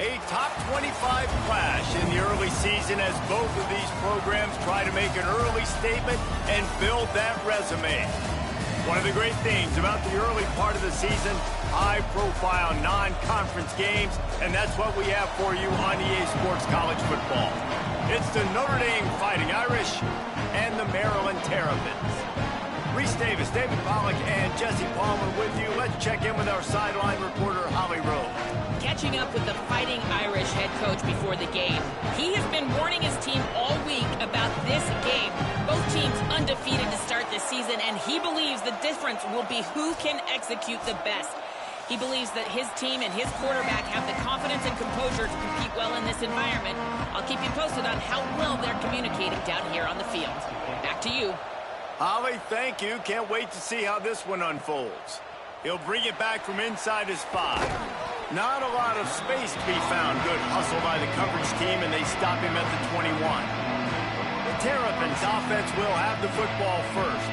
A top 25 clash in the early season as both of these programs try to make an early statement and build that resume. One of the great things about the early part of the season, high-profile non-conference games, and that's what we have for you on EA Sports College Football. It's the Notre Dame Fighting Irish and the Maryland Terrapins. Reese Davis, David Pollack, and Jesse Palmer with you. Let's check in with our sideline reporter, Holly Rose. Catching up with the Fighting Irish head coach before the game. He has been warning his team all week about this game. Both teams undefeated to start this season, and he believes the difference will be who can execute the best. He believes that his team and his quarterback have the confidence and composure to compete well in this environment. I'll keep you posted on how well they're communicating down here on the field. Back to you. Holly, thank you. Can't wait to see how this one unfolds. He'll bring it back from inside his 5. Not a lot of space to be found. Good hustle by the coverage team, and they stop him at the 21. The Terrapins offense will have the football first.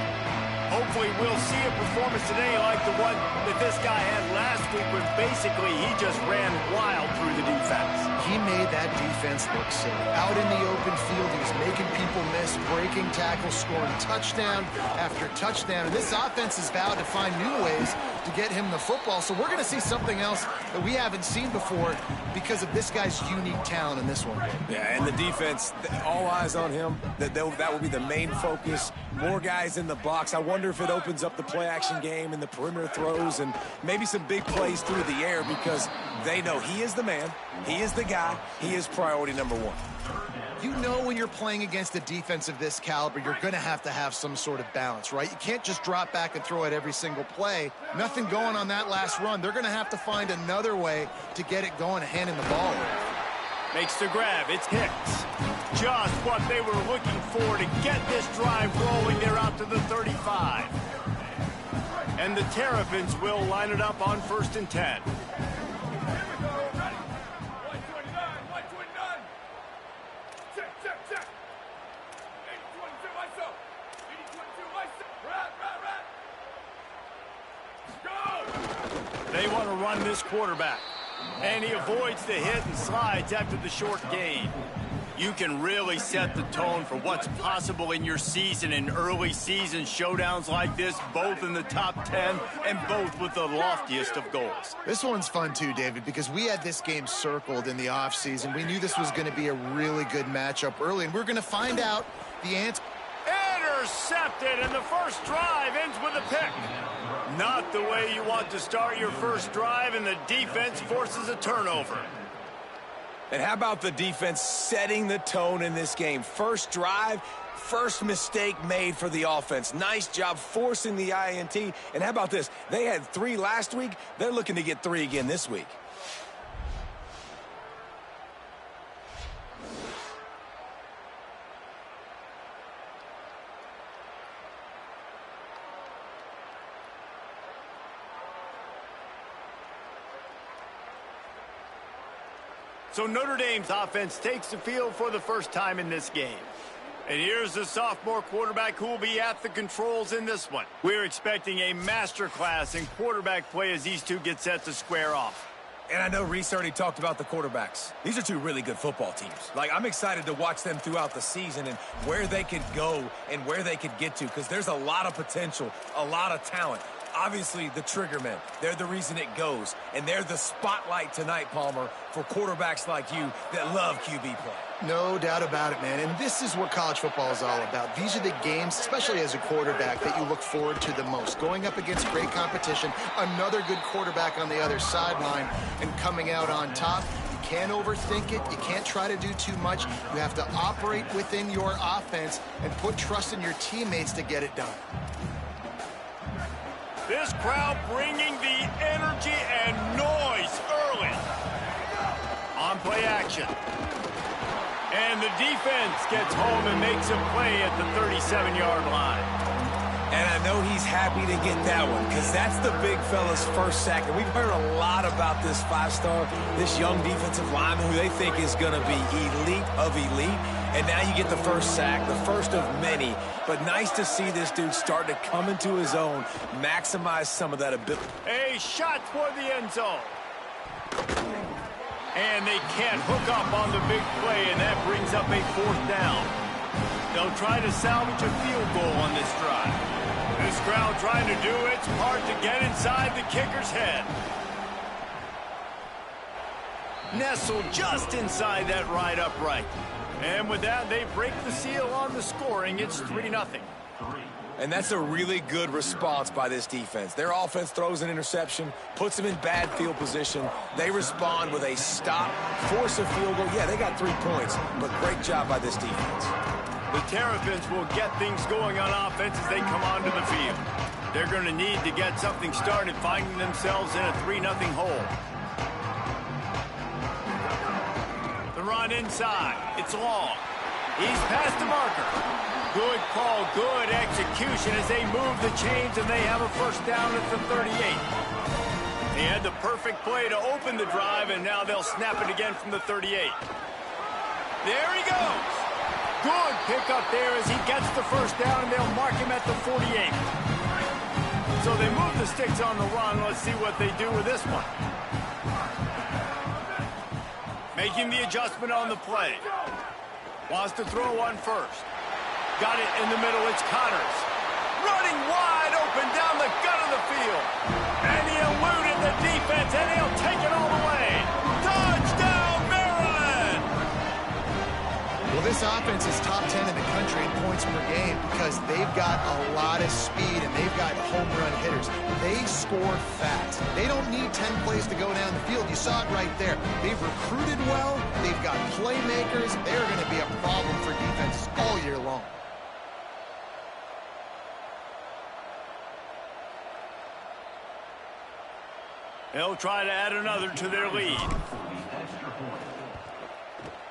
Hopefully we'll see a performance today like the one that this guy had last week, where basically he just ran wild through the defense. He made that defense look silly. Out in the open field, he was making people miss, breaking tackles, scoring touchdown after touchdown. And this offense is vowed to find new ways to get him the football. So we're going to see something else that we haven't seen before because of this guy's unique talent in this one. Yeah, and the defense, all eyes on him. That will be the main focus. More guys in the box. I wonder if it opens up the play-action game and the perimeter throws and maybe some big plays through the air, because they know he is the man, he is the guy, he is priority number one. You know when you're playing against a defense of this caliber, you're going to have some sort of balance, right? You can't just drop back and throw it every single play. Nothing going on that last run. They're going to have to find another way to get it going, handing the ball over. Makes the grab. It's Hicks. Just what they were looking for to get this drive rolling. They're out to the 35. And the Terrapins will line it up on 1st and 10. They want to run this quarterback. And he avoids the hit and slides after the short gain. You can really set the tone for what's possible in your season in early season showdowns like this, both in the top 10 and both with the loftiest of goals. This one's fun too, David, because we had this game circled in the offseason. We knew this was going to be a really good matchup early, and we're going to find out the answer. Intercepted, and the first drive ends with a pick. Not the way you want to start your first drive, and the defense forces a turnover. And how about the defense setting the tone in this game? First drive, first mistake made for the offense. Nice job forcing the INT. And how about this? They had 3 last week. They're looking to get 3 again this week. So Notre Dame's offense takes the field for the first time in this game. And here's the sophomore quarterback who will be at the controls in this one. We're expecting a masterclass in quarterback play as these two get set to square off. And I know Reese already talked about the quarterbacks. These are 2 really good football teams. Like, I'm excited to watch them throughout the season and where they could go and where they could get to, because there's a lot of potential, a lot of talent. Obviously, the trigger men, they're the reason it goes. And they're the spotlight tonight, Palmer, for quarterbacks like you that love QB play. No doubt about it, man. And this is what college football is all about. These are the games, especially as a quarterback, that you look forward to the most. Going up against great competition, another good quarterback on the other sideline, and coming out on top. You can't overthink it. You can't try to do too much. You have to operate within your offense and put trust in your teammates to get it done. This crowd bringing the energy and noise early. On play action. And the defense gets home and makes a play at the 37-yard line. And I know he's happy to get that one, because that's the big fella's first sack. And we've heard a lot about this 5-star, this young defensive lineman who they think is going to be elite of elite. And now you get the first sack, the first of many. But nice to see this dude start to come into his own, maximize some of that ability. A shot for the end zone. And they can't hook up on the big play, and that brings up a 4th down. They'll try to salvage a field goal on this drive. This crowd trying to do its part to get inside the kicker's head. Nestled just inside that right upright. And with that, they break the seal on the scoring. It's 3-0. And that's a really good response by this defense. Their offense throws an interception, puts them in bad field position. They respond with a stop, force a field goal. Yeah, they got 3 points, but great job by this defense. The Terrapins will get things going on offense as they come onto the field. They're going to need to get something started, finding themselves in a 3-0 hole. The run inside. It's long. He's past the marker. Good call, good execution as they move the chains, and they have a 1st down at the 38. They had the perfect play to open the drive, and now they'll snap it again from the 38. There he goes. Good pickup there as he gets the 1st down, and they'll mark him at the 48. So they move the sticks on the run. Let's see what they do with this one. Making the adjustment on the play. Wants to throw one first. Got it in the middle. It's Connors. Running wide open down the gut of the field. And he eluded the defense, and he'll take it all the way. Touchdown, Maryland! Well, this offense is top 10 in the country in points per game because they've got a lot of speed and they've got home run hitters. They score fast. They don't need 10 plays to go down the field. You saw it right there. They've recruited well. They've got playmakers. They're going to be a problem for defenses all year long. They'll try to add another to their lead.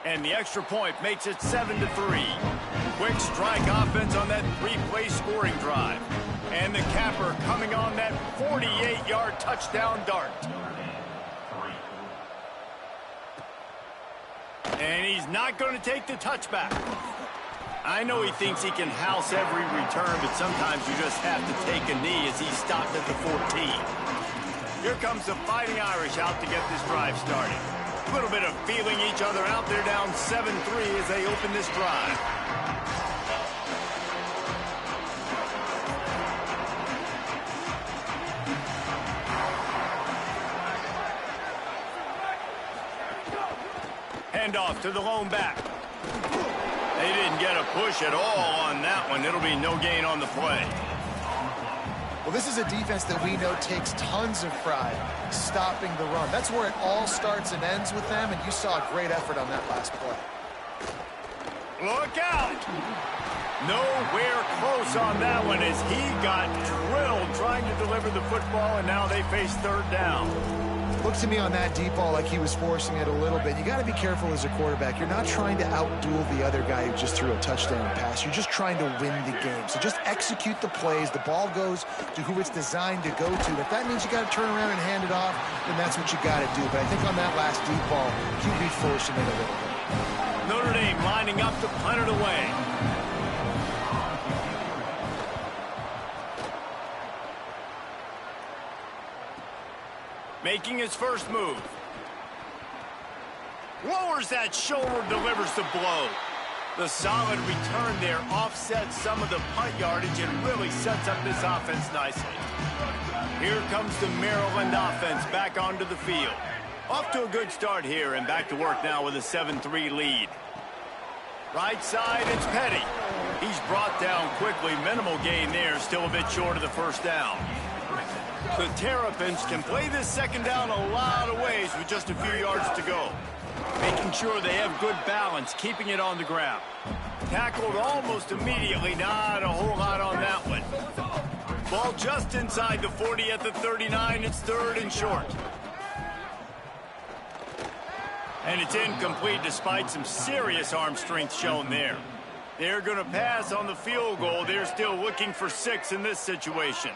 And the extra point makes it 7-3. Quick strike offense on that 3-play scoring drive. And the capper coming on that 48-yard touchdown dart. And he's not going to take the touchback. I know he thinks he can house every return, but sometimes you just have to take a knee as he stopped at the 14. Here comes the Fighting Irish out to get this drive started. A little bit of feeling each other out. They're down 7-3 as they open this drive. Handoff to the lone back. They didn't get a push at all on that one. It'll be no gain on the play. Well, this is a defense that we know takes tons of pride stopping the run. That's where it all starts and ends with them, and you saw a great effort on that last play. Look out! Nowhere close on that one as he got drilled trying to deliver the football, and now they face 3rd down. Looked to me on that deep ball like he was forcing it a little bit. You got to be careful as a quarterback. You're not trying to outduel the other guy who just threw a touchdown pass. You're just trying to win the game. So just execute the plays. The ball goes to who it's designed to go to. If that means you got to turn around and hand it off, then that's what you got to do. But I think on that last deep ball, QB forcing it a little bit. Notre Dame lining up to punt it away. Making his first move. Lowers that shoulder, delivers the blow. The solid return there offsets some of the punt yardage and really sets up this offense nicely. Here comes the Maryland offense back onto the field. Off to a good start here and back to work now with a 7-3 lead. Right side, it's Petty. He's brought down quickly. Minimal gain there, still a bit short of the 1st down. The Terrapins can play this 2nd down a lot of ways with just a few yards to go. Making sure they have good balance, keeping it on the ground. Tackled almost immediately, not a whole lot on that one. Ball just inside the 40 at the 39, it's 3rd and short. And it's incomplete despite some serious arm strength shown there. They're going to pass on the field goal. They're still looking for 6 in this situation.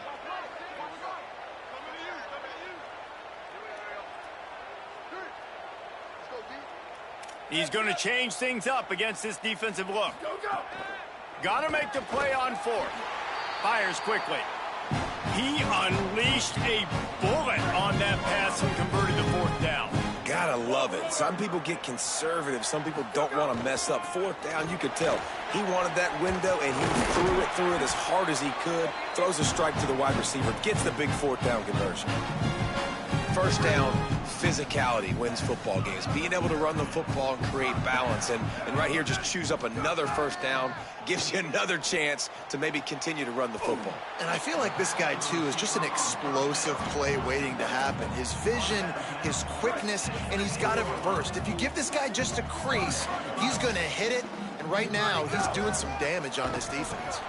He's going to change things up against this defensive look. Got to make the play on 4th. Fires quickly. He unleashed a bullet on that pass and converted the 4th down. Gotta love it. Some people get conservative. Some people don't want to mess up. Fourth down, you could tell. He wanted that window, and he threw it as hard as he could. Throws a strike to the wide receiver. Gets the big fourth down conversion. First down, physicality wins football games. Being able to run the football and create balance. And right here, just choose up another first down. Gives you another chance to maybe continue to run the football. And I feel like this guy, too, is just an explosive play waiting to happen. His vision, his quickness, and he's got a burst. If you give this guy just a crease, he's going to hit it. And right now, he's doing some damage on this defense.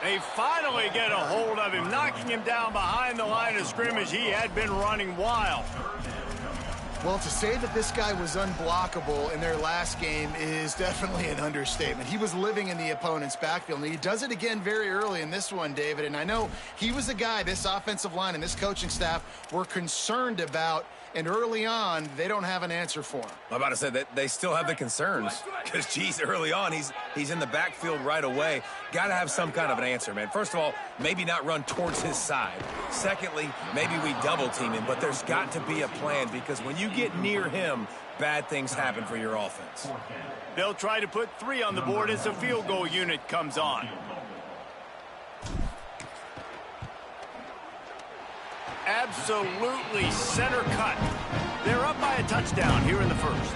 They finally get a hold of him, knocking him down behind the line of scrimmage. He had been running wild. Well, to say that this guy was unblockable in their last game is definitely an understatement. He was living in the opponent's backfield, and he does it again very early in this one, David. And I know he was a guy this offensive line and this coaching staff were concerned about, and early on, they don't have an answer for him. I'm about to say that they still have the concerns because, geez, early on, he's in the backfield right away. Got to have some kind of an answer, man. First of all, maybe not run towards his side. Secondly, maybe we double team him, but there's got to be a plan because when you get near him, bad things happen for your offense. They'll try to put 3 on the board as the field goal unit comes on. Absolutely center cut. They're up by a touchdown here in the first.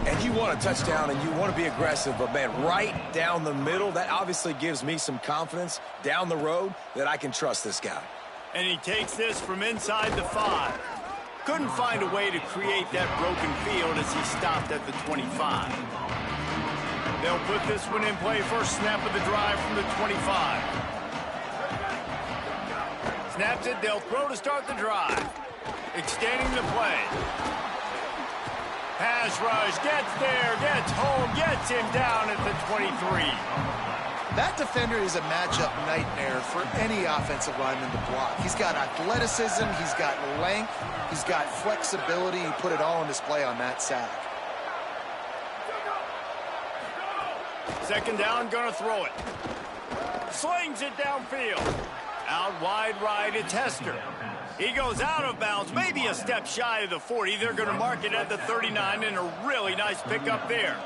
And you want a touchdown and you want to be aggressive, but, man, right down the middle, that obviously gives me some confidence down the road that I can trust this guy. And he takes this from inside the 5. Couldn't find a way to create that broken field as he stopped at the 25. They'll put this one in play. First snap of the drive from the 25. Snaps it, they'll throw to start the drive. Extending the play. Pass rush, gets there, gets home, gets him down at the 23. That defender is a matchup nightmare for any offensive lineman to block. He's got athleticism, he's got length, he's got flexibility. He put it all on display on that sack. Second down, gonna throw it. Slings it downfield. Out wide right, it's Hester. He goes out of bounds, maybe a step shy of the 40. They're going to mark it at the 39, and a really nice pickup there.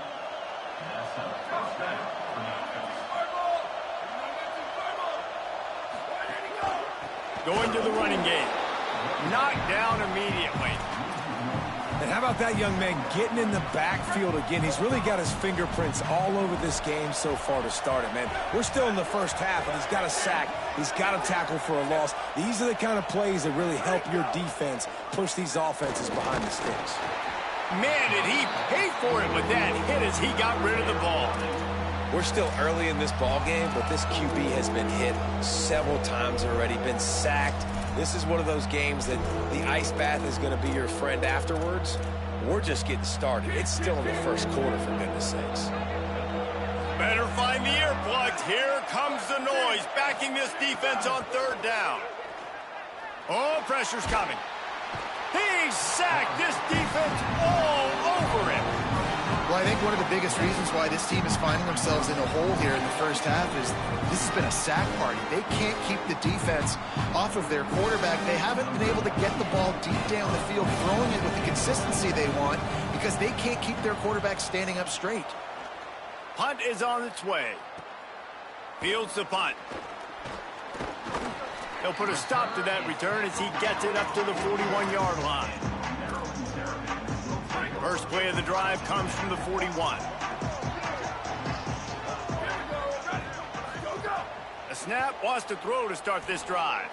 Going to the running game. Knocked down immediately. And how about that young man getting in the backfield again? He's really got his fingerprints all over this game so far to start it, man. We're still in the first half, and he's got a sack. He's got a tackle for a loss. These are the kind of plays that really help your defense push these offenses behind the sticks. Man, did he pay for it with that hit as he got rid of the ball. We're still early in this ball game, but this QB has been hit several times already, been sacked. This is one of those games that the ice bath is going to be your friend afterwards. We're just getting started. It's still in the first quarter, for goodness sakes. Better find the earplugs. Here comes the noise, backing this defense on third down. Oh, pressure's coming. He's sacked. This defense all over him. Well, I think one of the biggest reasons why this team is finding themselves in a hole here in the first half is this has been a sack party. They can't keep the defense off of their quarterback. They haven't been able to get the ball deep down the field, throwing it with the consistency they want because they can't keep their quarterback standing up straight. Punt is on its way. Fields the punt. They'll put a stop to that return as he gets it up to the 41-yard line. First play of the drive comes from the 41. A snap, wants to throw to start this drive.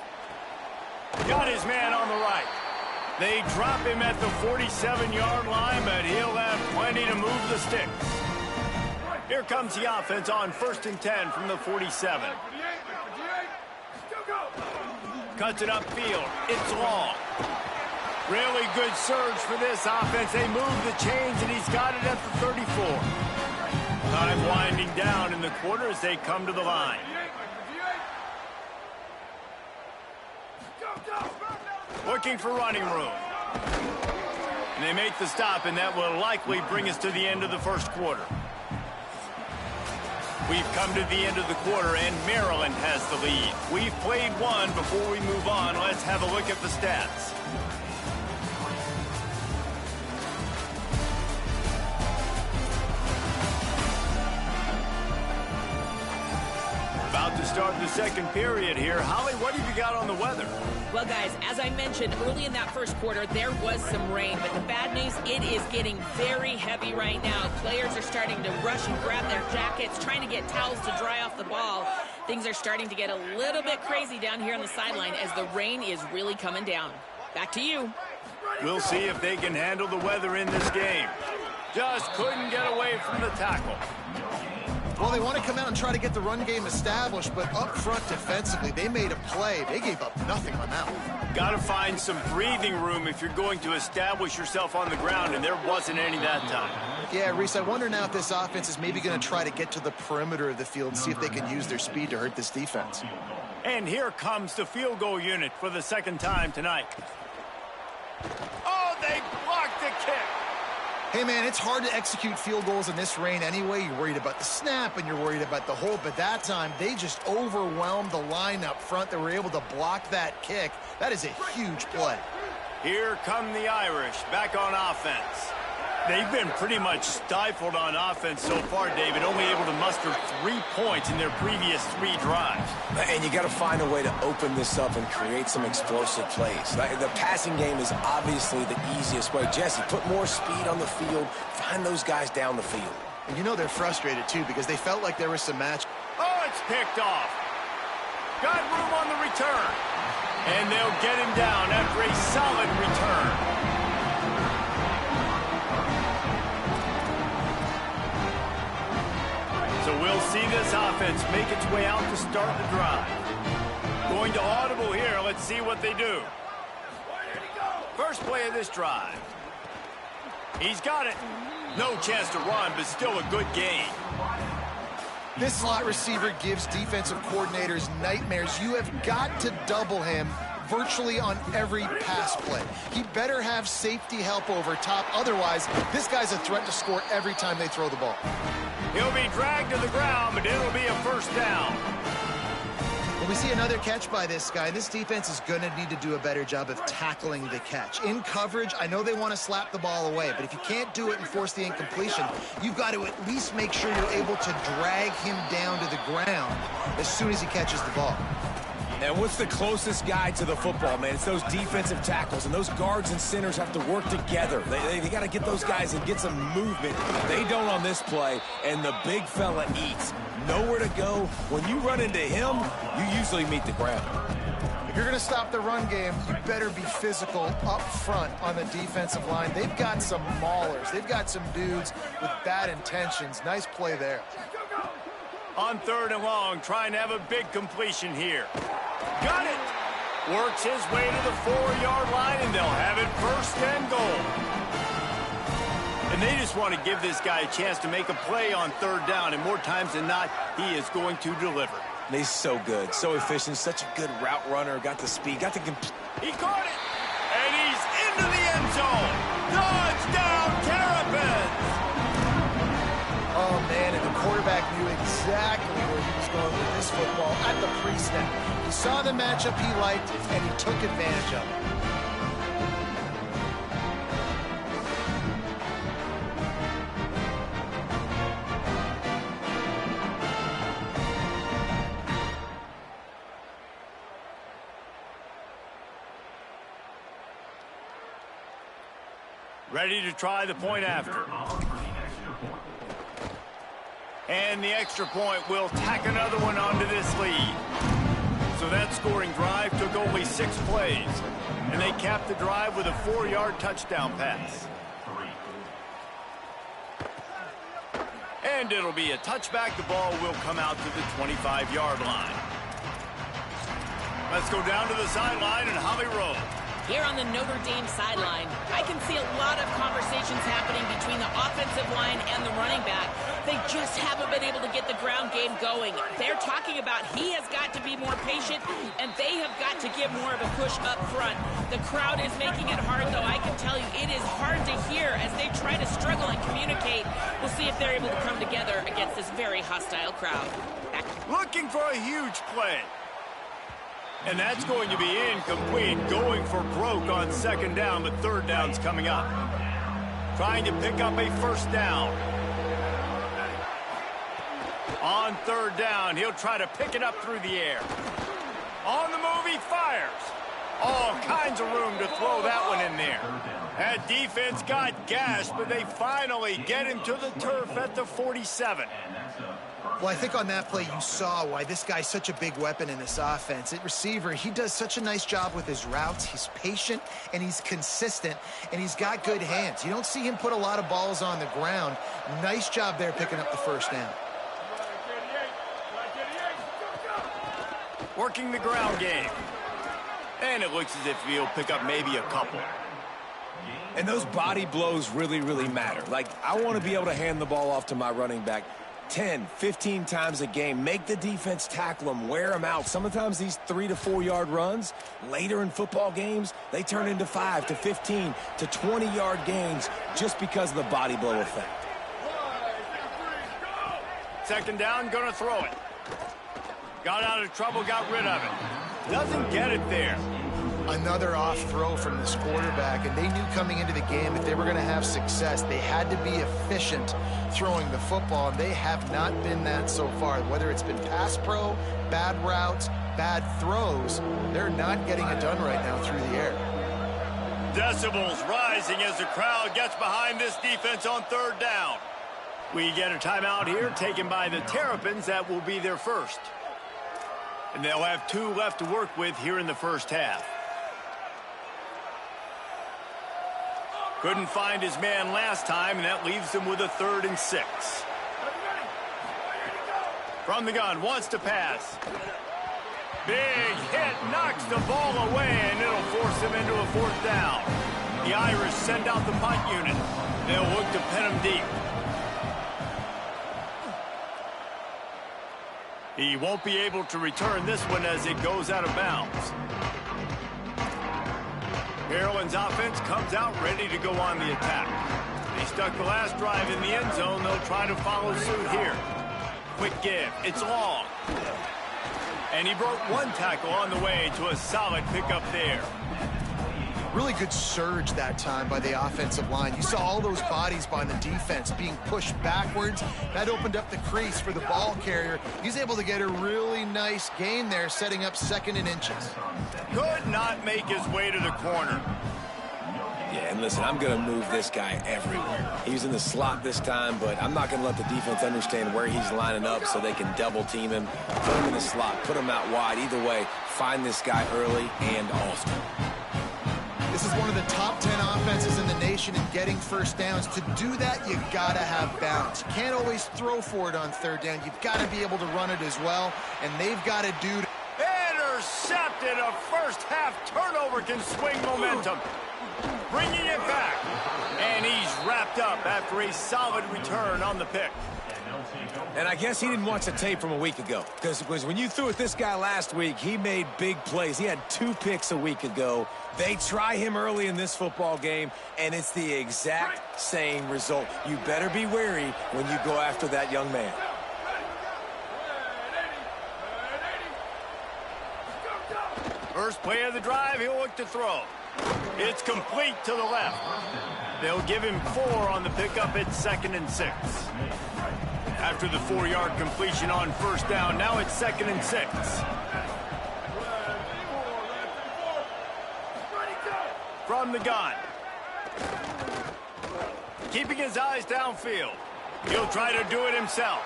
Got his man on the right. They drop him at the 47-yard line, but he'll have plenty to move the sticks. Here comes the offense on 1st and 10 from the 47. Cuts it upfield. It's long. Really good surge for this offense. They move the chains, and he's got it at the 34. Time winding down in the quarter as they come to the line. Looking for running room. And they make the stop, and that will likely bring us to the end of the first quarter. We've come to the end of the quarter, and Maryland has the lead. We've played one. Before we move on, let's have a look at the stats. to start the second period here. Holly, what have you got on the weather? Well, guys, as I mentioned, early in that first quarter, there was some rain. But the bad news, it is getting very heavy right now. Players are starting to rush and grab their jackets, trying to get towels to dry off the ball. Things are starting to get a little bit crazy down here on the sideline as the rain is really coming down. Back to you. We'll see if they can handle the weather in this game. Just couldn't get away from the tackle. Well, they want to come out and try to get the run game established, but up front defensively, they made a play. They gave up nothing on that one. Got to find some breathing room if you're going to establish yourself on the ground, and there wasn't any that time. Yeah, Reese, I wonder now if this offense is maybe going to try to get to the perimeter of the field and see if they can use their speed to hurt this defense. And here comes the field goal unit for the second time tonight. Oh, they blocked the kick. Hey, man, it's hard to execute field goals in this rain anyway. You're worried about the snap and you're worried about the hold, but that time they just overwhelmed the line up front. They were able to block that kick. That is a huge play. Here come the Irish back on offense. They've been pretty much stifled on offense so far, David, only able to muster 3 points in their previous 3 drives. And you got to find a way to open this up and create some explosive plays. The passing game is obviously the easiest way. Jesse, put more speed on the field. Find those guys down the field. And you know they're frustrated, too, because they felt like there was some match. Oh, it's picked off. Got room on the return. And they'll get him down after a solid return. So we'll see this offense make its way out to start the drive. Going to audible here. Let's see what they do. First play of this drive. He's got it. No chance to run, but still a good gain. This slot receiver gives defensive coordinators nightmares. You have got to double him virtually on every pass play. He better have safety help over top. Otherwise, this guy's a threat to score every time they throw the ball. He'll be dragged to the ground, but it'll be a first down. When we see another catch by this guy, this defense is going to need to do a better job of tackling the catch. In coverage, I know they want to slap the ball away, but if you can't do it and force the incompletion, you've got to at least make sure you're able to drag him down to the ground as soon as he catches the ball. And what's the closest guy to the football, man? It's those defensive tackles, and those guards and centers have to work together. They got to get those guys and get some movement. They don't on this play, and the big fella eats. Nowhere to go. When you run into him, you usually meet the ground. If you're going to stop the run game, you better be physical up front on the defensive line. They've got some maulers. They've got some dudes with bad intentions. Nice play there. On 3rd and long, trying to have a big completion here. Got it. Works his way to the 4-yard line, and they'll have it 1st and goal. And they just want to give this guy a chance to make a play on 3rd down, and more times than not, he is going to deliver. And he's so good, so efficient, such a good route runner, got the speed, got the... He caught it, and he's into the end zone. Touchdown, Terrapins! Oh, man, and the quarterback knew exactly where he was going with this football at the pre-snap. He saw the matchup he liked, and he took advantage of it. Ready to try the point after. And the extra point will tack another one onto this lead. So that scoring drive took only 6 plays. And they capped the drive with a 4-yard touchdown pass. And it'll be a touchback. The ball will come out to the 25-yard line. Let's go down to the sideline and Holly Rowe. Here on the Notre Dame sideline, I can see a lot of conversations happening between the offensive line and the running back. They just haven't been able to get the ground game going. They're talking about he has got to be more patient, and they have got to get more of a push up front. The crowd is making it hard, though. I can tell you it is hard to hear as they try to struggle and communicate. We'll see if they're able to come together against this very hostile crowd. Looking for a huge play. And that's going to be incomplete, going for broke on 2nd down, but 3rd down's coming up. Trying to pick up a 1st down. On third down, he'll try to pick it up through the air. On the move, he fires. All kinds of room to throw that one in there. That defense got gashed, but they finally get him to the turf at the 47. Well, I think on that play you saw why this guy's such a big weapon in this offense. At receiver, he does such a nice job with his routes. He's patient, and he's consistent, and he's got good hands. You don't see him put a lot of balls on the ground. Nice job there picking up the first down. Working the ground game. And it looks as if he'll pick up maybe a couple. And those body blows really, really matter. Like, I want to be able to hand the ball off to my running back 10, 15 times a game. Make the defense tackle them, wear them out. Sometimes these 3 to 4 yard runs, later in football games, they turn into 5 to 15 to 20 yard gains just because of the body blow effect. Second down, gonna throw it. Got out of trouble, got rid of it. Doesn't get it there. Another off throw from this quarterback, and they knew coming into the game that they were going to have success. They had to be efficient throwing the football, and they have not been that so far. Whether it's been pass pro, bad routes, bad throws, they're not getting it done right now through the air. Decibels rising as the crowd gets behind this defense on third down. We get a timeout here taken by the Terrapins. That will be their first. And they'll have 2 left to work with here in the first half. Couldn't find his man last time, and that leaves him with a 3rd and 6. From the gun, wants to pass. Big hit, knocks the ball away, and it'll force him into a 4th down. The Irish send out the punt unit. They'll look to pin him deep. He won't be able to return this one as it goes out of bounds. Maryland's offense comes out ready to go on the attack. They stuck the last drive in the end zone. They'll try to follow suit here. Quick give. It's long. And he broke 1 tackle on the way to a solid pickup there. Really good surge that time by the offensive line. You saw all those bodies by the defense being pushed backwards. That opened up the crease for the ball carrier. He's able to get a really nice gain there, setting up 2nd and inches. Could not make his way to the corner. Yeah, and listen, I'm going to move this guy everywhere. He's in the slot this time, but I'm not going to let the defense understand where he's lining up so they can double team him. Put him in the slot, put him out wide. Either way, find this guy early and often. This is one of the top 10 offenses in the nation in getting first downs. To do that, you got to have balance. You can't always throw for it on 3rd down. You've got to be able to run it as well, and they've got to do... Intercepted. A first half turnover can swing momentum. Bringing it back. And he's wrapped up after a solid return on the pick. And I guess he didn't watch the tape from a week ago, because when you threw at this guy last week, he made big plays. He had 2 picks a week ago. They try him early in this football game, and it's the exact same result. You better be wary when you go after that young man. First play of the drive, he'll look to throw. It's complete to the left. They'll give him 4 on the pickup at 2nd and 6. After the 4-yard completion on first down, now it's 2nd and 6. From the gun. Keeping his eyes downfield. He'll try to do it himself.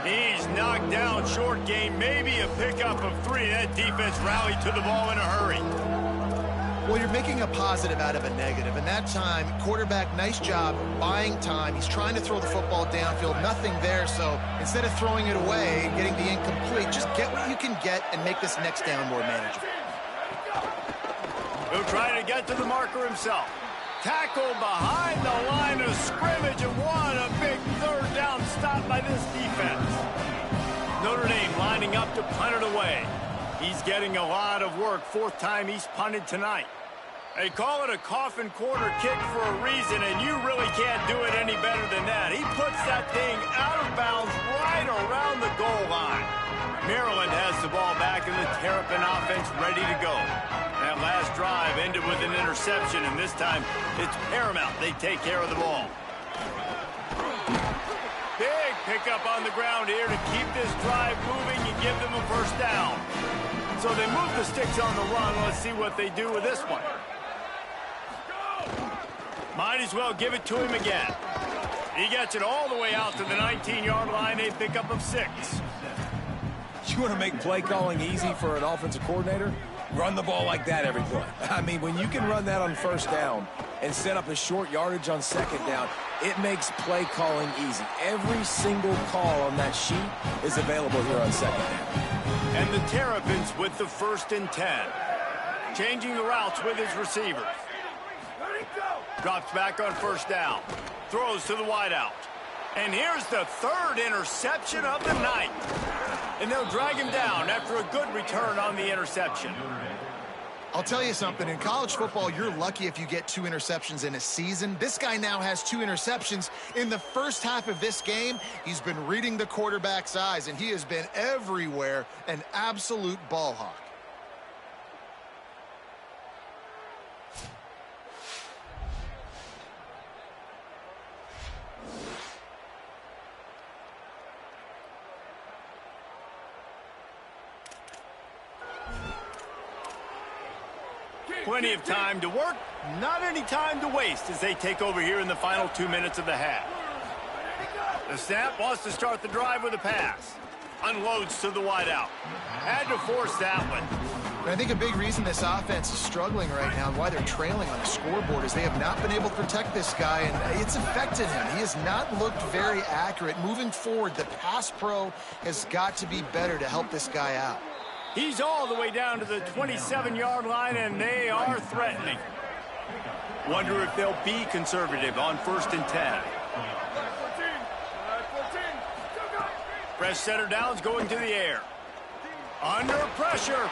He's knocked down short game, maybe a pickup of 3. That defense rallied to the ball in a hurry. Well, you're making a positive out of a negative. And that time, quarterback, nice job buying time. He's trying to throw the football downfield. Nothing there. So instead of throwing it away and getting the incomplete, just get what you can get and make this next down more manageable. He'll try to get to the marker himself. Tackled behind the line of scrimmage, and what a big 3rd down stop by this defense. Notre Dame lining up to punt it away. He's getting a lot of work. 4th time he's punted tonight. They call it a coffin corner kick for a reason, and you really can't do it any better than that. He puts that thing out of bounds right around the goal line. Maryland has the ball back, and the Terrapin offense ready to go. That last drive ended with an interception, and this time it's paramount they take care of the ball. Big pick pickup on the ground here to keep this drive moving and give them a first down. So they move the sticks on the run. Let's see what they do with this one. Might as well give it to him again. He gets it all the way out to the 19-yard line, a pickup of 6. You want to make play calling easy for an offensive coordinator? Run the ball like that every play. I mean, when you can run that on first down and set up a short yardage on second down, it makes play calling easy. Every single call on that sheet is available here on second down. And the Terrapins with the 1st and 10. Changing the routes with his receivers. Drops back on first down. Throws to the wideout. And here's the 3rd interception of the night. And they'll drag him down after a good return on the interception. I'll tell you something. In college football, you're lucky if you get 2 interceptions in a season. This guy now has 2 interceptions. In the first half of this game, he's been reading the quarterback's eyes, and he has been everywhere, an absolute ball hawk. Plenty of time to work, not any time to waste as they take over here in the final 2 minutes of the half. The snap wants to start the drive with a pass. Unloads to the wideout. Had to force that one. And I think a big reason this offense is struggling right now and why they're trailing on the scoreboard is they have not been able to protect this guy, and it's affected him. He has not looked very accurate. Moving forward, the pass pro has got to be better to help this guy out. He's all the way down to the 27-yard line, and they are threatening. Wonder if they'll be conservative on 1st and 10. Fresh center downs going to the air. Under pressure.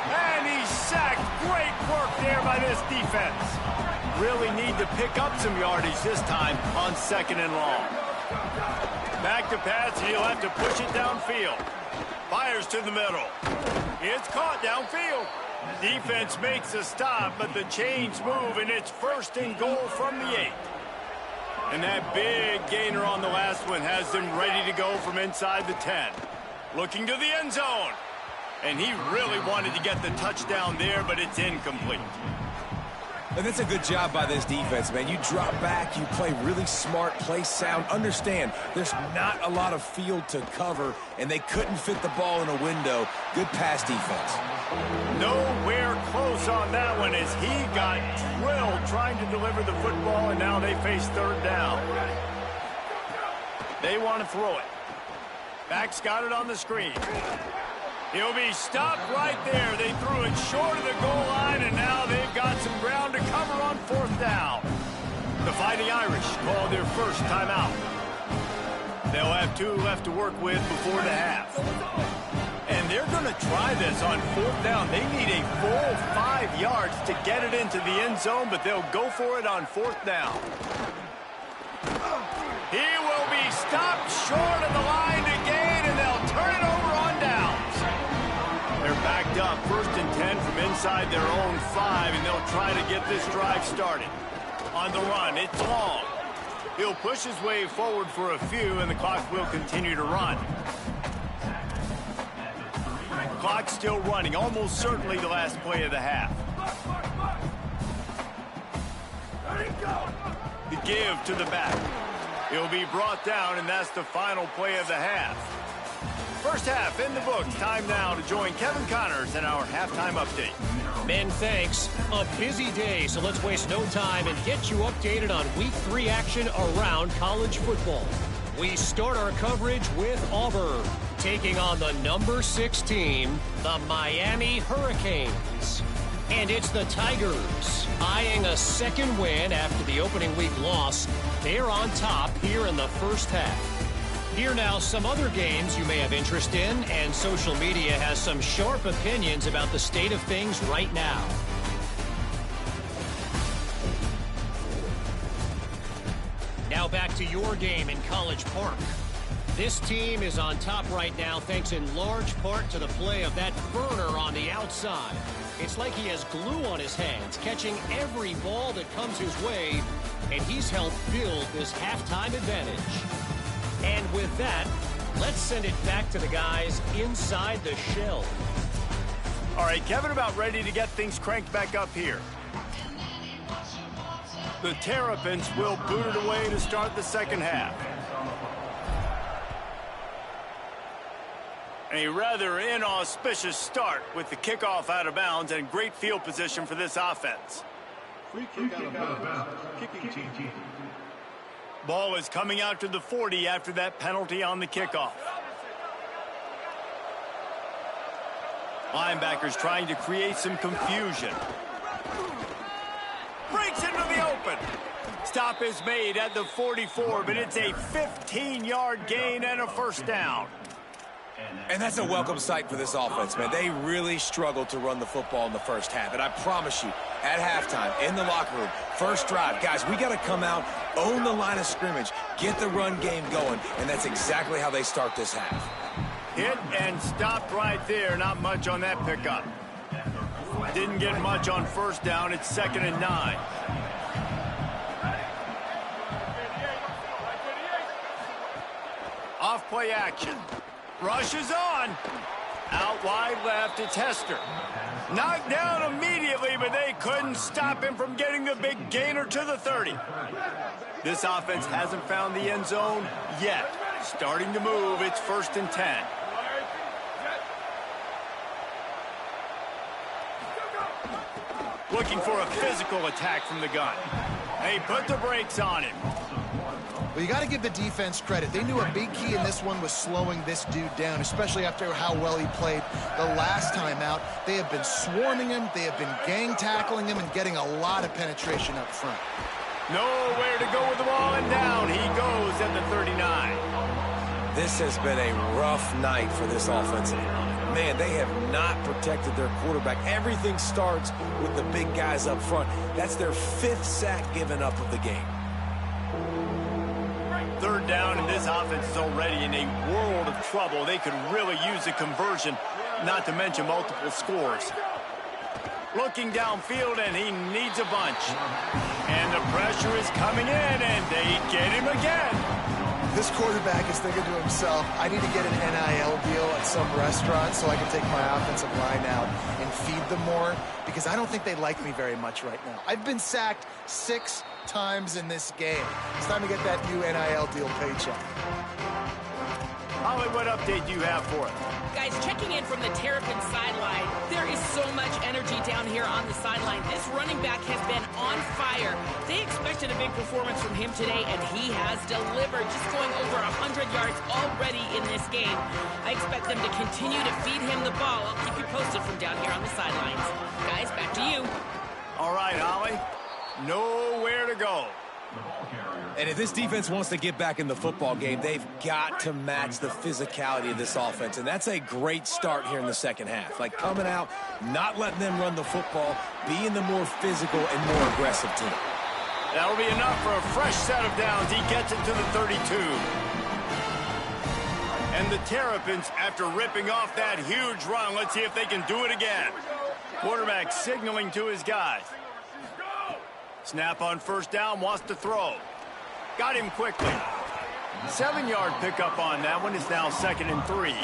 And he's sacked. Great work there by this defense. Really need to pick up some yardage this time on 2nd and long. Back to pass, and he'll have to push it downfield. Fires to the middle. It's caught downfield. Defense makes a stop, but the chains move, and it's 1st and goal from the 8. And that big gainer on the last one has them ready to go from inside the 10. Looking to the end zone. And he really wanted to get the touchdown there, but it's incomplete. And that's a good job by this defense, man. You drop back, you play really smart, play sound. Understand, there's not a lot of field to cover, and they couldn't fit the ball in a window. Good pass defense. Nowhere close on that one as he got drilled trying to deliver the football, and now they face 3rd down. They want to throw it. Back's got it on the screen. He'll be stopped right there. They threw it short of the goal line, and now they've got some ground to cover on 4th down. The Fighting Irish call their first timeout. They'll have 2 left to work with before the half. And they're going to try this on 4th down. They need a full 5 yards to get it into the end zone, but they'll go for it on 4th down. He will be stopped short of the line to gain, and they'll turn it over on downs. They're backed up 1st and 10 from inside their own 5, and they'll try to get this drive started. On the run, it's long. He'll push his way forward for a few, and the clock will continue to run. Clock's still running, almost certainly the last play of the half. The give to the back. He'll be brought down, and that's the final play of the half. First half in the books. Time now to join Kevin Connors in our halftime update. Men, thanks. A busy day, so let's waste no time and get you updated on Week 3 action around college football. We start our coverage with Auburn, taking on the number 6 team, the Miami Hurricanes. And it's the Tigers, eyeing a 2nd win after the opening week loss. They're on top here in the first half. Here now some other games you may have interest in, and social media has some sharp opinions about the state of things right now. Now back to your game in College Park. This team is on top right now thanks in large part to the play of that burner on the outside. It's like he has glue on his hands, catching every ball that comes his way, and he's helped build this halftime advantage. And with that, let's send it back to the guys inside the shell. All right, Kevin, about ready to get things cranked back up here. The Terrapins will boot it away to start the second half. A rather inauspicious start with the kickoff out of bounds and great field position for this offense. Free kick out of bounds. Kicking team. Ball is coming out to the 40 after that penalty on the kickoff. Linebackers trying to create some confusion. Breaks into the open. Stop is made at the 44, but it's a 15-yard gain and a first down. And that's a welcome sight for this offense, man. They really struggled to run the football in the first half. And I promise you, at halftime, in the locker room, first drive, guys, we got to come out, own the line of scrimmage, get the run game going, and that's exactly how they start this half. Hit and stopped right there. Not much on that pickup. Didn't get much on first down. It's 2nd and 9. Off play action. Rush is on. Out wide left, it's Hester. Knocked down immediately, but they couldn't stop him from getting the big gainer to the 30. This offense hasn't found the end zone yet. Starting to move, it's 1st and 10. Looking for a physical attack from the gun. They put the brakes on him. Well, you got to give the defense credit. They knew a big key in this one was slowing this dude down, especially after how well he played the last time out. They have been swarming him. They have been gang tackling him and getting a lot of penetration up front. Nowhere to go with the ball, and down he goes at the 39. This has been a rough night for this offensive line. Man, they have not protected their quarterback. Everything starts with the big guys up front. That's their 5th sack given up of the game. 3rd down, and this offense is already in a world of trouble. They could really use a conversion, not to mention multiple scores. Looking downfield, and he needs a bunch. And the pressure is coming in, and they get him again. This quarterback is thinking to himself, I need to get an NIL deal at some restaurant so I can take my offensive line out and feed them more, because I don't think they like me very much right now. I've been sacked 6 times in this game. It's time to get that new NIL deal paycheck. Holly, what update do you have for us? Guys, checking in from the Terrapin sideline, there is so much energy down here on the sideline. This running back has been on fire. They expected a big performance from him today, and he has delivered, just going over 100 yards already in this game. I expect them to continue to feed him the ball. I'll keep you posted from down here on the sidelines. Guys, back to you. All right, Holly. Nowhere to go. And if this defense wants to get back in the football game, they've got to match the physicality of this offense. And that's a great start here in the second half. Like coming out, not letting them run the football, being the more physical and more aggressive team. That'll be enough for a fresh set of downs. He gets it to the 32. And the Terrapins, after ripping off that huge run, let's see if they can do it again. Quarterback signaling to his guys. Snap on first down, wants to throw. Got him quickly. 7-yard pickup on that one. It's now 2nd and 3.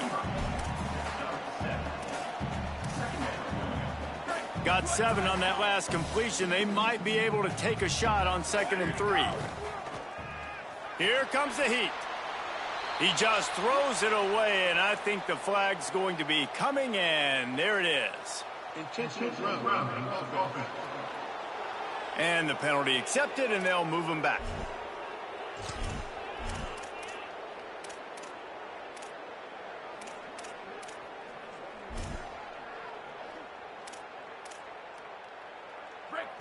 Got 7 on that last completion. They might be able to take a shot on 2nd and 3. Here comes the heat. He just throws it away, and I think the flag's going to be coming, and there it is. Intentional ground. And the penalty accepted, and they'll move him back.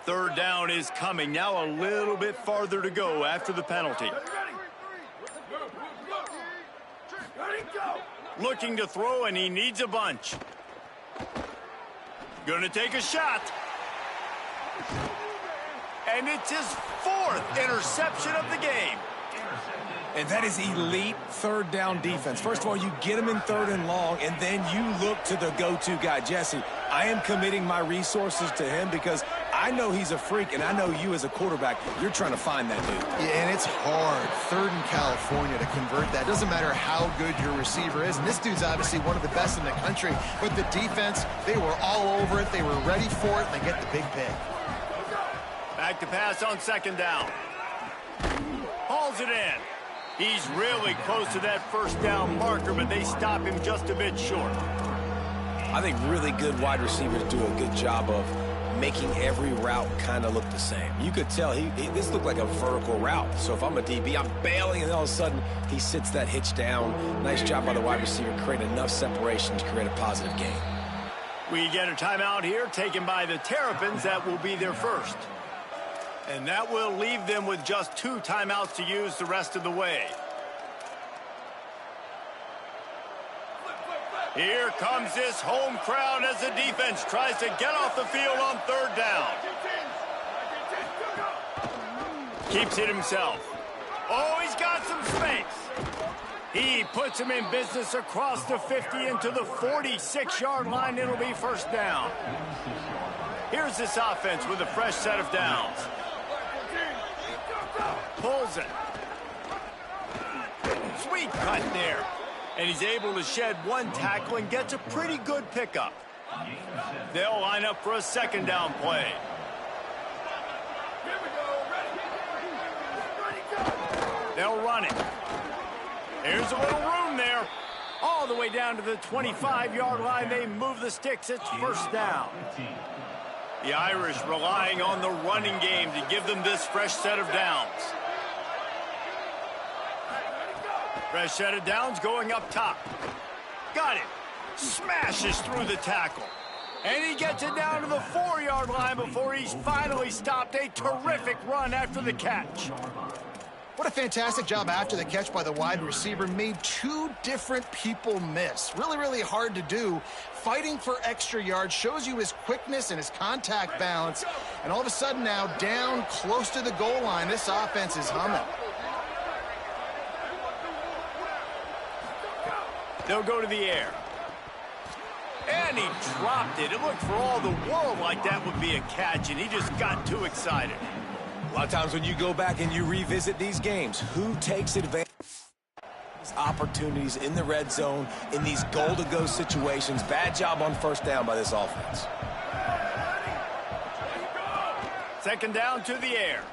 Third down is coming. Now a little bit farther to go after the penalty. Looking to throw, and he needs a bunch. Gonna take a shot. And it's his 4th interception of the game. And that is elite third down defense. First of all, you get him in 3rd and long, and then you look to the go-to guy, Jesse. I am committing my resources to him because I know he's a freak, and I know you as a quarterback, you're trying to find that dude. Yeah, and it's hard, 3rd in California, to convert that. Doesn't matter how good your receiver is, and this dude's obviously one of the best in the country, but the defense, they were all over it, they were ready for it, and they get the big pick. Back to pass on 2nd down. Hauls it in. He's really close to that 1st down marker, but they stop him just a bit short. I think really good wide receivers do a good job of making every route kind of look the same. You could tell this looked like a vertical route. So if I'm a DB, I'm bailing, and all of a sudden he sits that hitch down. Nice job by the wide receiver, creating enough separation to create a positive gain. We get a timeout here taken by the Terrapins. That will be their first. And that will leave them with just 2 timeouts to use the rest of the way. Here comes this home crowd as the defense tries to get off the field on 3rd down. Keeps it himself. Oh, he's got some space. He puts him in business across the 50 into the 46-yard line. It'll be 1st down. Here's this offense with a fresh set of downs. Pulls it. Sweet cut there. And he's able to shed 1 tackle and gets a pretty good pickup. They'll line up for a 2nd down play. They'll run it. There's a little room there. All the way down to the 25-yard line. They move the sticks. It's 1st down. The Irish relying on the running game to give them this fresh set of downs. Fresh set of downs going up top. Got it. Smashes through the tackle. And he gets it down to the 4-yard line before he's finally stopped. A terrific run after the catch. What a fantastic job after the catch by the wide receiver. Made 2 different people miss. Really, really hard to do. Fighting for extra yards shows you his quickness and his contact balance. And all of a sudden now, down close to the goal line, this offense is humming. They'll go to the air. And he dropped it. It looked for all the world like that would be a catch, and he just got too excited. A lot of times when you go back and you revisit these games, who takes advantage of these opportunities in the red zone, in these goal-to-go situations? Bad job on 1st down by this offense. 2nd down to the air.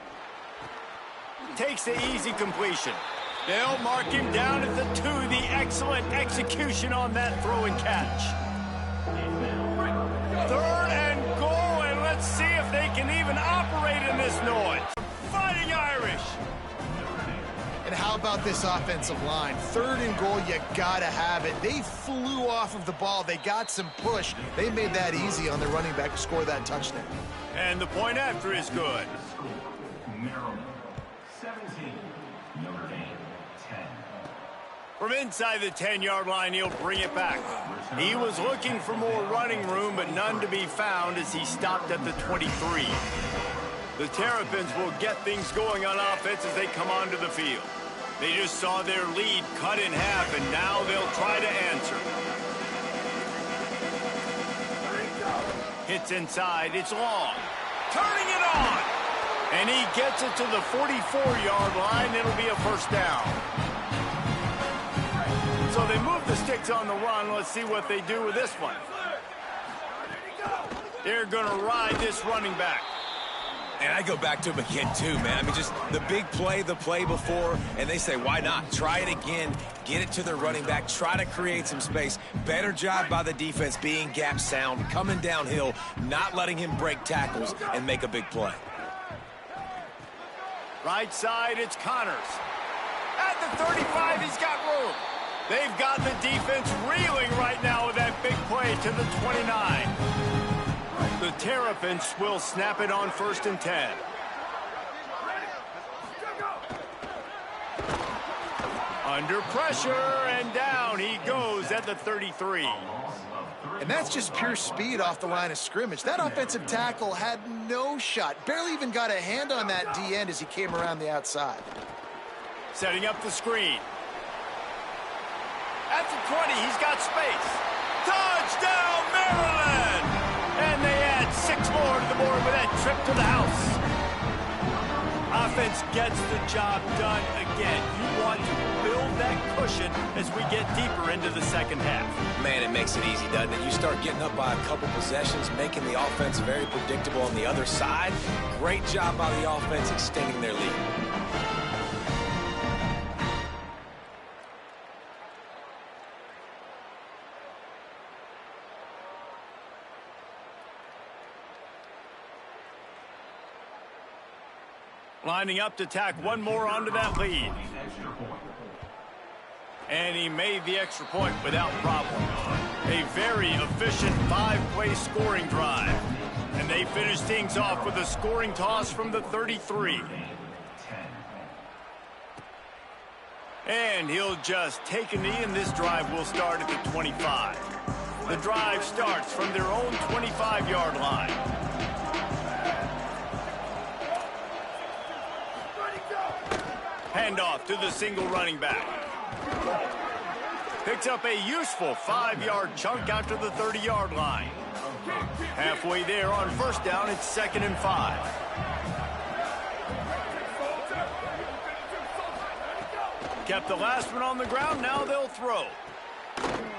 Takes the easy completion. They'll mark him down at the 2. The excellent execution on that throw and catch. 3rd and goal, and let's see if they can even operate in this noise. Fighting Irish. And how about this offensive line? 3rd and goal, you gotta have it. They flew off of the ball. They got some push. They made that easy on the running back to score that touchdown. And the point after is good. Maryland, 17. Notre Dame, 10. From inside the 10-yard line, he'll bring it back. He was looking for more running room, but none to be found as he stopped at the 23. The Terrapins will get things going on offense as they come onto the field. They just saw their lead cut in half, and now they'll try to answer. Hits inside. It's long. Turning it on. And he gets it to the 44-yard line. It'll be a 1st down. So they move the sticks on the run. Let's see what they do with this one. They're going to ride this running back. And I go back to him again, too, man. I mean, just the big play, the play before, and they say, why not? Try it again. Get it to the running back. Try to create some space. Better job by the defense being gap sound, coming downhill, not letting him break tackles and make a big play. Right side, it's Connors. At the 35, he's got room. They've got the defense reeling right now with that big play to the 29. The Terrapins will snap it on 1st and 10. Under pressure, and down he goes at the 33. And that's just pure speed off the line of scrimmage. That offensive tackle had no shot. Barely even got a hand on that D-end as he came around the outside. Setting up the screen. At the 20, he's got space. Touchdown, Maryland! And they add 6 more going to the board with that trip to the house. Offense gets the job done again. You want to build that cushion as we get deeper into the second half. Man, it makes it easy, doesn't it? You start getting up by a couple possessions, making the offense very predictable on the other side. Great job by the offense extending their lead. Lining up to tack one more onto that lead. And he made the extra point without problem. A very efficient 5-play scoring drive. And they finish things off with a scoring toss from the 33. And he'll just take a knee, and this drive will start at the 25. The drive starts from their own 25-yard line. Handoff to the single running back. Picks up a useful 5-yard chunk out to the 30-yard line. Halfway there on first down, it's 2nd and 5. Kept the last one on the ground, now they'll throw.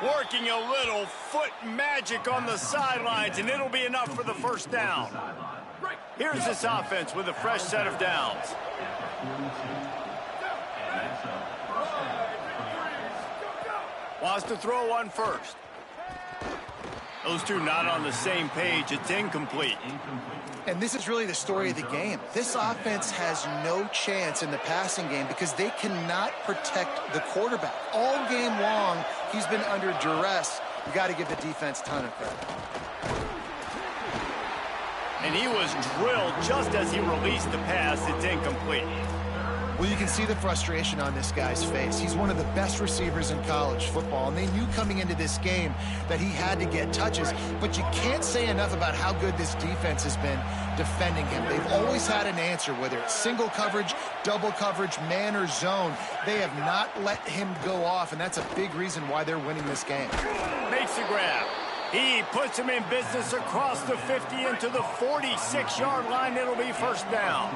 Working a little foot magic on the sidelines, and it'll be enough for the first down. Here's this offense with a fresh set of downs. Wants to throw on first. Those two not on the same page. It's incomplete. And this is really the story of the game. This offense has no chance in the passing game because they cannot protect the quarterback. All game long, he's been under duress. You got to give the defense a ton of credit. And he was drilled just as he released the pass. It's incomplete. Well, you can see the frustration on this guy's face. He's one of the best receivers in college football, and they knew coming into this game that he had to get touches, but you can't say enough about how good this defense has been defending him. They've always had an answer, whether it's single coverage, double coverage, man or zone. They have not let him go off, and that's a big reason why they're winning this game. Makes the grab. He puts him in business across the 50 into the 46-yard line. It'll be first down.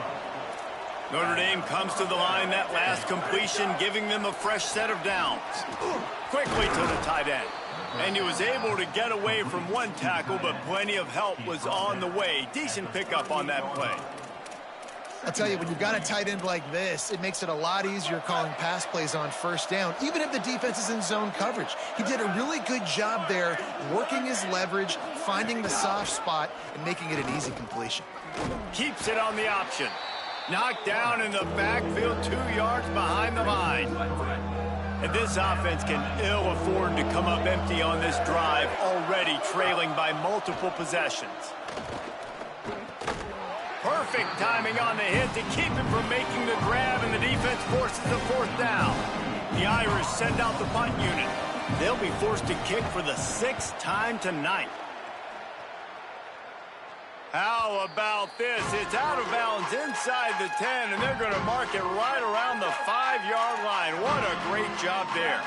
Notre Dame comes to the line, that last completion, giving them a fresh set of downs. Quickly to the tight end. And he was able to get away from one tackle, but plenty of help was on the way. Decent pickup on that play. I'll tell you, when you've got a tight end like this, it makes it a lot easier calling pass plays on first down, even if the defense is in zone coverage. He did a really good job there, working his leverage, finding the soft spot, and making it an easy completion. Keeps it on the option. Knocked down in the backfield, 2 yards behind the line. And this offense can ill afford to come up empty on this drive, already trailing by multiple possessions. Perfect timing on the hit to keep him from making the grab, and the defense forces the fourth down. The Irish send out the punt unit. They'll be forced to kick for the 6th time tonight. How about this? It's out of bounds inside the 10, and they're going to mark it right around the 5-yard line. What a great job there.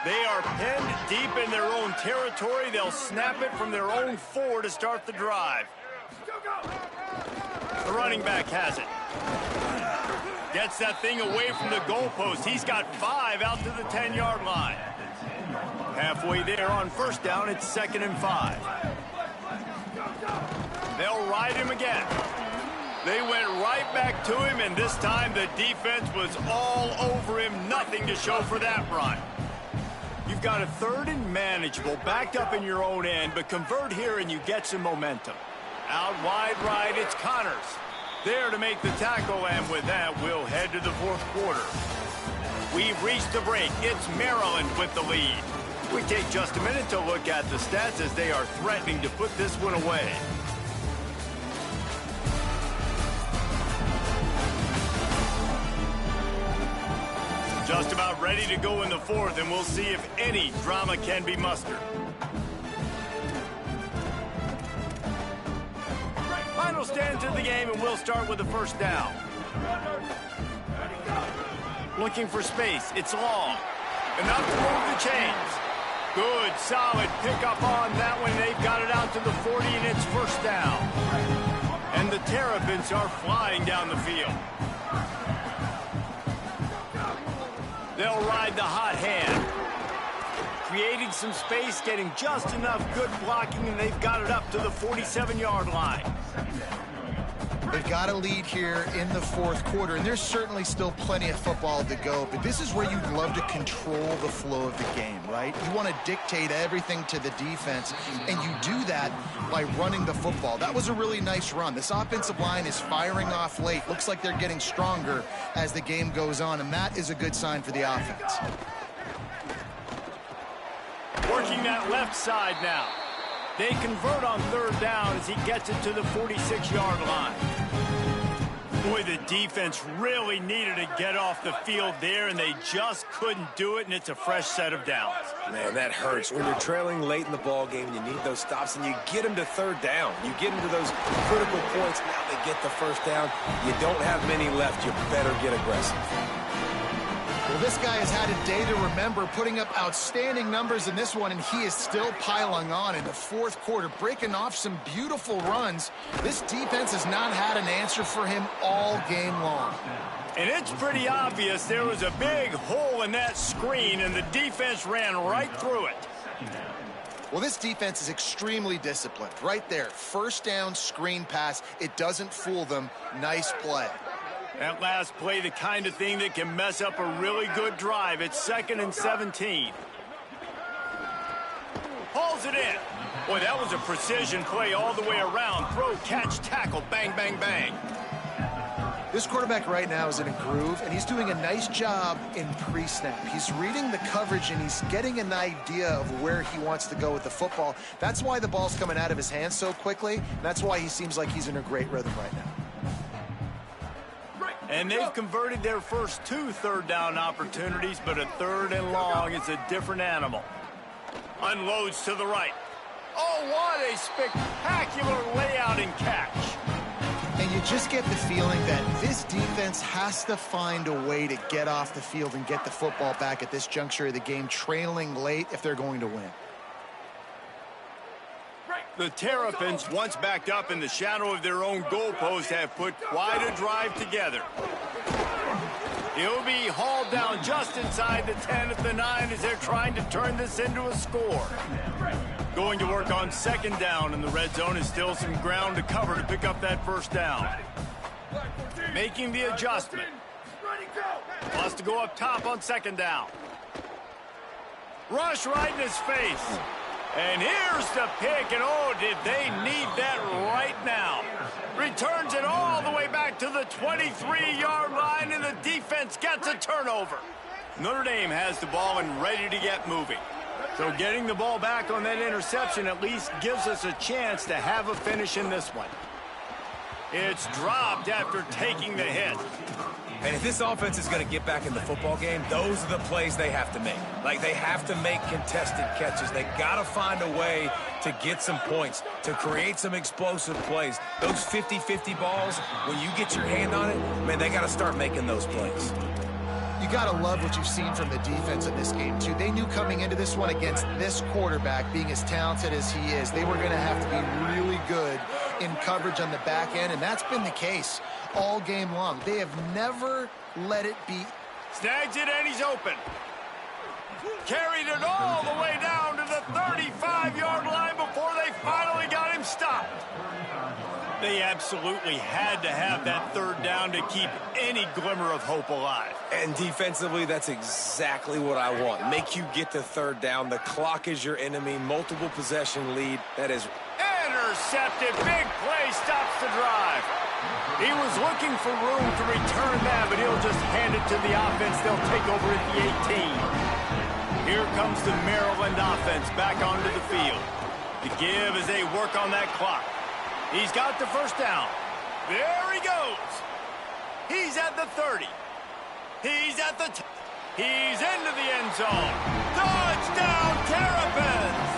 They are pinned deep in their own territory. They'll snap it from their own 4 to start the drive. The running back has it. Gets that thing away from the goalpost. He's got 5 out to the 10-yard line. Halfway there on first down, it's 2nd and 5. They'll ride him again. They went right back to him, and this time the defense was all over him. Nothing to show for that run. You've got a 3rd and manageable, backed up in your own end, but convert here and you get some momentum. Out wide right, it's Connors. There to make the tackle, and with that, we'll head to the 4th quarter. We've reached the break. It's Maryland with the lead. We take just a minute to look at the stats as they are threatening to put this one away. Just about ready to go in the 4th, and we'll see if any drama can be mustered. Final stands of the game, and we'll start with the first down. Looking for space. It's long. Enough to move the chains. Good, solid pickup on that one. They've got it out to the 40, and it's first down. And the Terrapins are flying down the field. They'll ride the hot hand. Creating some space, getting just enough good blocking, and they've got it up to the 47-yard line. They've got a lead here in the fourth quarter, and there's certainly still plenty of football to go, but this is where you'd love to control the flow of the game, right? You want to dictate everything to the defense, and you do that by running the football. That was a really nice run. This offensive line is firing off late. Looks like they're getting stronger as the game goes on, and that is a good sign for the offense. Working that left side now. They convert on third down as he gets it to the 46-yard line. Boy, the defense really needed to get off the field there, and they just couldn't do it, and it's a fresh set of downs. Man, that hurts. When you're trailing late in the ball game, you need those stops, and you get them to third down. You get them to those critical points. Now they get the first down. You don't have many left. You better get aggressive. Well, this guy has had a day to remember, putting up outstanding numbers in this one, and he is still piling on in the fourth quarter, breaking off some beautiful runs. This defense has not had an answer for him all game long. And it's pretty obvious there was a big hole in that screen, and the defense ran right through it. Well, this defense is extremely disciplined. Right there, first down screen pass. It doesn't fool them. Nice play. That last play, the kind of thing that can mess up a really good drive. It's 2nd and 17. Hauls it in. Boy, that was a precision play all the way around. Throw, catch, tackle, bang, bang, bang. This quarterback right now is in a groove, and he's doing a nice job in pre-snap. He's reading the coverage, and he's getting an idea of where he wants to go with the football. That's why the ball's coming out of his hands so quickly. That's why he seems like he's in a great rhythm right now. And they've converted their first 2 third down opportunities, but a 3rd and long is a different animal. Unloads to the right. Oh, what a spectacular layout and catch. And you just get the feeling that this defense has to find a way to get off the field and get the football back at this juncture of the game, trailing late if they're going to win. The Terrapins, once backed up in the shadow of their own goalpost, have put quite a drive together. He'll be hauled down just inside the 10 at the 9 as they're trying to turn this into a score. Going to work on 2nd down, and the red zone is still some ground to cover to pick up that first down. Making the adjustment. Wants to go up top on 2nd down. Rush right in his face. And here's the pick, and oh, did they need that right now. Returns it all the way back to the 23-yard line, and the defense gets a turnover. Notre Dame has the ball and ready to get moving. So getting the ball back on that interception at least gives us a chance to have a finish in this one. It's dropped after taking the hit. And if this offense is going to get back in the football game, those are the plays they have to make. Like, they have to make contested catches. They got to find a way to get some points, to create some explosive plays. Those 50-50 balls, when you get your hand on it, man, they got to start making those plays. You got to love what you've seen from the defense in this game, too. They knew coming into this one against this quarterback, being as talented as he is, they were going to have to be really good in coverage on the back end, and that's been the case all game long. They have never let it be. Snags it, and he's open. Carried it all the way down to the 35-yard line before they finally got him stopped. They absolutely had to have that 3rd down to keep any glimmer of hope alive. And defensively, that's exactly what I want. Make you get to 3rd down. The clock is your enemy. Multiple possession lead. That is intercepted. Big play stops the drive. He was looking for room to return that, but he'll just hand it to the offense. They'll take over at the 18. Here comes the Maryland offense back onto the field. The give as they work on that clock. He's got the first down. There he goes. He's at the 30. He's at the he's into the end zone. Touchdown, Terrapins!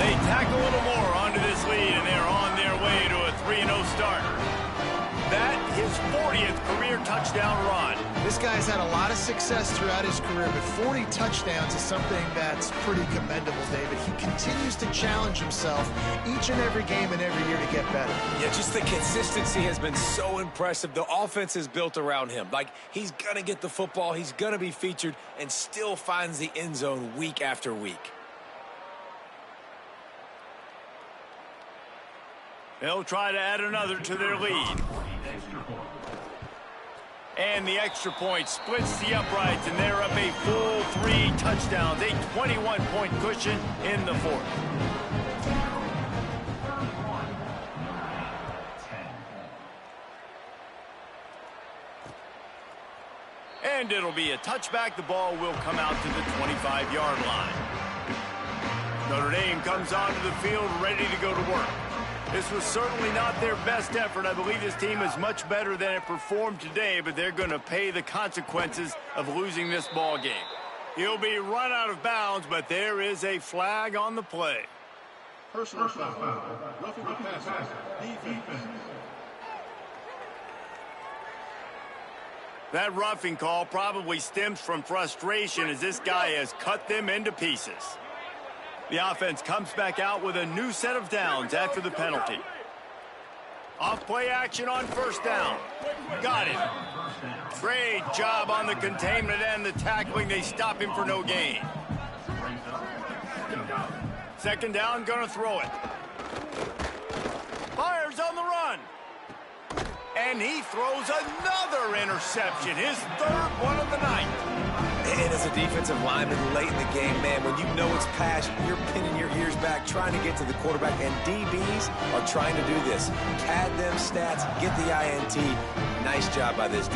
They tack a little more onto this lead, and they're on their way to a 3-0 start. That his 40th career touchdown. touchdown run. This guy's had a lot of success throughout his career, but 40 touchdowns is something that's pretty commendable, David. He continues to challenge himself each and every game and every year to get better. Yeah, just the consistency has been so impressive. The offense is built around him. Like, he's going to get the football, he's going to be featured, and still finds the end zone week after week. They'll try to add another to their lead. And the extra point splits the uprights, and they're up a full 3 touchdowns, a 21-point cushion in the fourth. And it'll be a touchback. The ball will come out to the 25-yard line. Notre Dame comes onto the field ready to go to work. This was certainly not their best effort. I believe this team is much better than it performed today, but they're going to pay the consequences of losing this ball game. He'll be run out of bounds, but there is a flag on the play. Personal foul. Roughing the passer. Defense. That roughing call probably stems from frustration as this guy has cut them into pieces. The offense comes back out with a new set of downs after the penalty. Off play action on first down. Got it. Great job on the containment and the tackling. They stop him for no gain. Second down, gonna throw it. Fires on the run. And he throws another interception, his third one of the night. And as a defensive lineman late in the game, man, when you know it's past, you're pinning your ears back, trying to get to the quarterback, and DBs are trying to do this. Pad them stats, get the INT. Nice job by this D.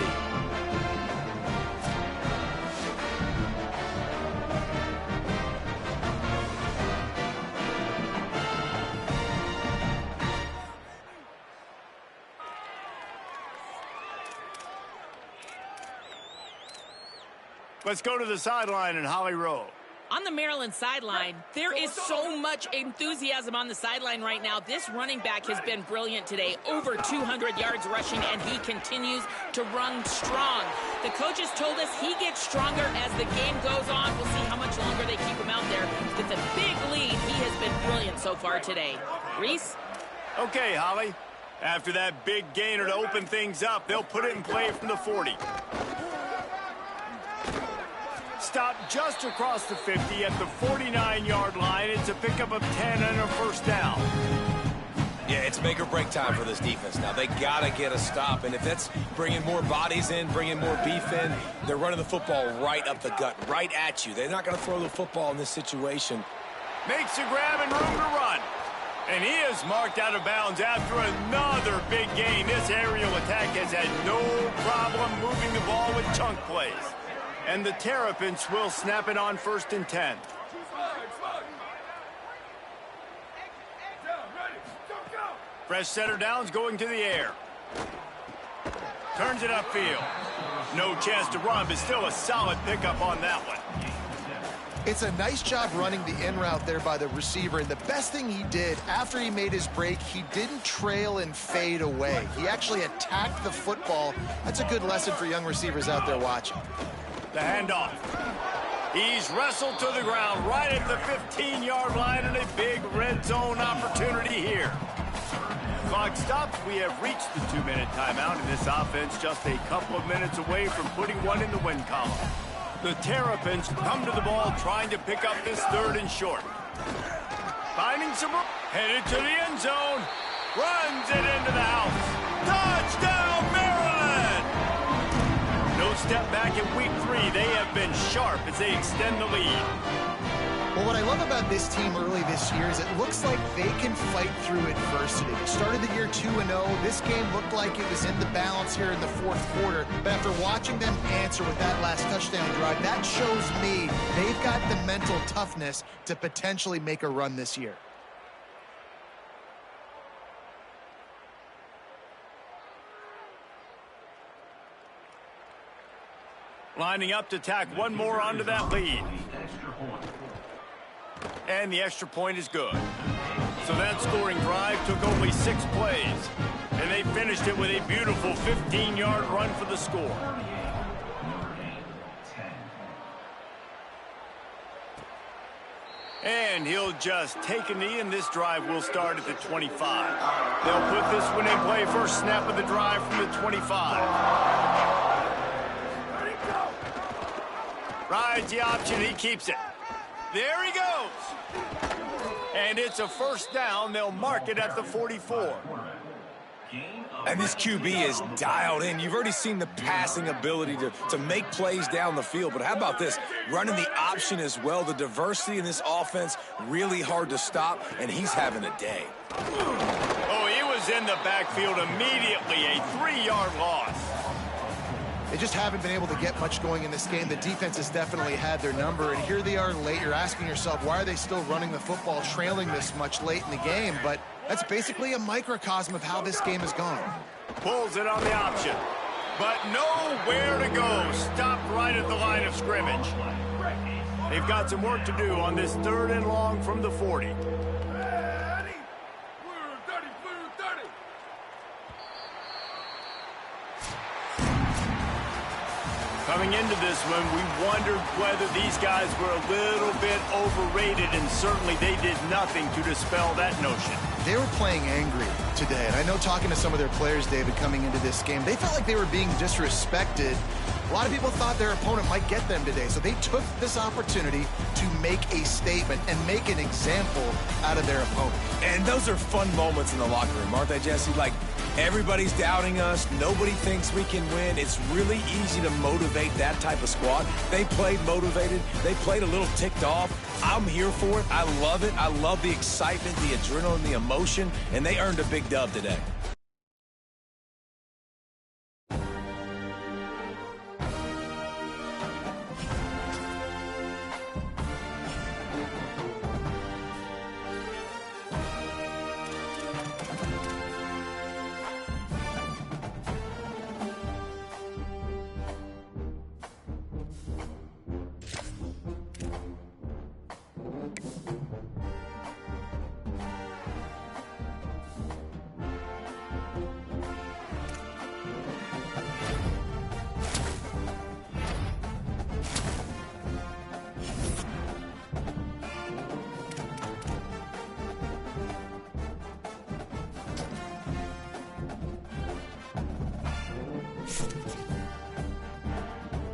Let's go to the sideline in Holly Rowe. On the Maryland sideline, there is so much enthusiasm on the sideline right now. This running back has been brilliant today. Over 200 yards rushing, and he continues to run strong. The coaches told us he gets stronger as the game goes on. We'll see how much longer they keep him out there. With a big lead, he has been brilliant so far today. Reese? Okay, Holly. After that big gainer to open things up, they'll put it in play from the 40. Stop just across the 50 at the 49-yard line. It's a pickup of 10 and a first down. Yeah, it's make or break time for this defense now. They got to get a stop, and if that's bringing more bodies in, bringing more beef in, they're running the football right up the gut, right at you. They're not going to throw the football in this situation. Makes a grab and room to run. And he is marked out of bounds after another big gain. This aerial attack has had no problem moving the ball with chunk plays. And the Terrapins will snap it on 1st and 10. Fresh setter downs going to the air. Turns it upfield. No chance to run, but still a solid pickup on that one. It's a nice job running the in route there by the receiver, and the best thing he did after he made his break, he didn't trail and fade away. He actually attacked the football. That's a good lesson for young receivers out there watching. The handoff. He's wrestled to the ground right at the 15-yard line, and a big red zone opportunity here. Clock stops. We have reached the 2-minute timeout, and this offense just a couple of minutes away from putting one in the win column. The Terrapins come to the ball trying to pick up this 3rd and short. Finding some room. Headed to the end zone. Runs it into the house. Touchdown, Maryland! No step back in week 3. They have been sharp as they extend the lead. Well, what I love about this team early this year is it looks like they can fight through adversity. They started the year 2-0. This game looked like it was in the balance here in the 4th quarter. But after watching them answer with that last touchdown drive, that shows me they've got the mental toughness to potentially make a run this year. Lining up to tack one more onto that lead. And the extra point is good. So that scoring drive took only 6 plays. And they finished it with a beautiful 15-yard run for the score. And he'll just take a knee, and this drive will start at the 25. They'll put this one in play. First snap of the drive from the 25. Rides the option. He keeps it. There he goes. And it's a first down. They'll mark it at the 44. And this QB is dialed in. You've already seen the passing ability to make plays down the field. But how about this? Running the option as well. The diversity in this offense, really hard to stop, and he's having a day. Oh, he was in the backfield immediately. A 3-yard loss. They just haven't been able to get much going in this game. The defense has definitely had their number, and here they are late. You're asking yourself, why are they still running the football, trailing this much late in the game? But that's basically a microcosm of how this game has gone. Pulls it on the option, but nowhere to go. Stopped right at the line of scrimmage. They've got some work to do on this 3rd and long from the 40. Coming into this one, we wondered whether these guys were a little bit overrated, and certainly they did nothing to dispel that notion. They were playing angry today, and I know talking to some of their players, David, coming into this game, they felt like they were being disrespected. A lot of people thought their opponent might get them today, so they took this opportunity to make a statement and make an example out of their opponent. And those are fun moments in the locker room, aren't they, Jesse? Like, everybody's doubting us. Nobody thinks we can win. It's really easy to motivate that type of squad. They played motivated. They played a little ticked off. I'm here for it. I love it. I love the excitement, the adrenaline, the emotion, and they earned a big dub today.